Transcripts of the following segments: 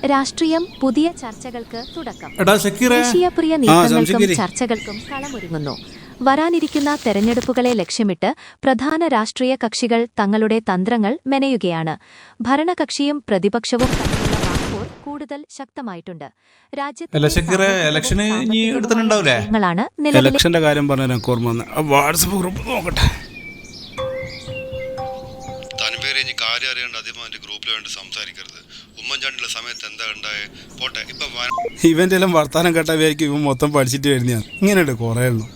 രാഷ്ട്രീയം പുതിയ ചർച്ചകൾക്ക് തുടക്കം. ദേശീയപ്രിയ നീക്കങ്ങൾക്കും ചർച്ചകൾക്കും കളമൊരുങ്ങുന്നു. വരാനിരിക്കുന്ന തെരഞ്ഞെടുപ്പുകളെ ലക്ഷ്യമിട്ട് പ്രധാന രാഷ്ട്രീയ കക്ഷികൾ തങ്ങളുടെ തന്ത്രങ്ങൾ മെനയുകയാണ്. ഭരണകക്ഷിയും പ്രതിപക്ഷവും തമ്മിലുള്ള വാക്പോർ കൂടുതൽ ശക്തമായിട്ടുണ്ട്. രാജ്യത്തെ ഇലക്ഷന്റെ കാര്യം പറഞ്ഞ വാട്സപ്പ് ഗ്രൂപ്പ് നോക്കട്ടെ. കാര്യം അറിയാണ്ട് അധികം ഗ്രൂപ്പിൽ വേണ്ടി സംസാരിക്കരുത്. ഉമ്മൻചാണ്ടിയുള്ള സമയത്ത് എന്താ ഉണ്ടായേ പോട്ടെ. ഇവന്റെ എല്ലാം വർത്താനം കേട്ടായിരിക്കും ഇവൻ മൊത്തം പഠിച്ചിട്ട് വരുന്ന ഇങ്ങനെയുണ്ട് കുറേ എണ്ണം.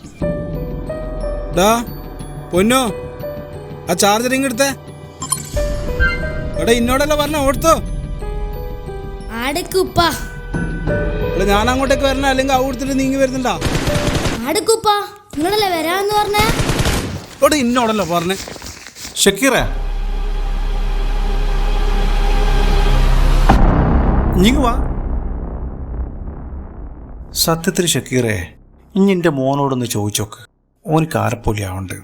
ഡാ പൊന്നോ, ആ ചാർജറിങ് എടുത്തേ. എടാ ഇന്നോടല്ല പറഞ്ഞ ഓടുത്തോ. ഞാൻ അങ്ങോട്ടേക്ക് വരണ അല്ലെങ്കിൽ അവിടുത്തെ നീങ്ങി വരുന്നുണ്ടാ. ഇന്നോടല്ലോ പറഞ്ഞേ. ഷക്കീറ ഇങ്ങ് വാ. സത്യത്തിൽ ഷക്കീറേ, ഇനി എൻ്റെ മോനോടൊന്ന് ചോദിച്ചോക്ക്. ഓനിക്ക് ആരെപ്പോലെയാവുണ്ട്.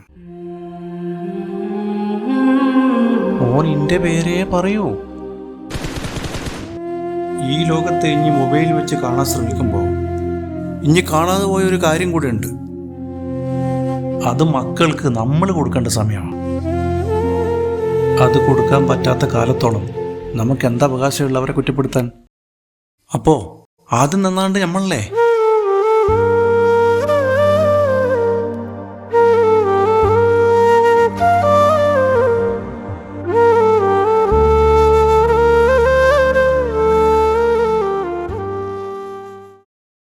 ഓൻ എൻ്റെ പേരേ പറയൂ. ഈ ലോകത്തെ ഇനി മൊബൈൽ വെച്ച് കാണാൻ ശ്രമിക്കുമ്പോൾ ഇനി കാണാതെ പോയൊരു കാര്യം കൂടെ ഉണ്ട്. അത് മക്കൾക്ക് നമ്മൾ കൊടുക്കേണ്ട സമയമാണ്. അത് കൊടുക്കാൻ പറ്റാത്ത കാലത്തോളം നമുക്ക് എന്താ അവകാശമുള്ളവരെ കുറ്റപ്പെടുത്താൻ? അപ്പോൾ ആദ്യം നന്നാണ്ട് നമ്മളല്ലേ.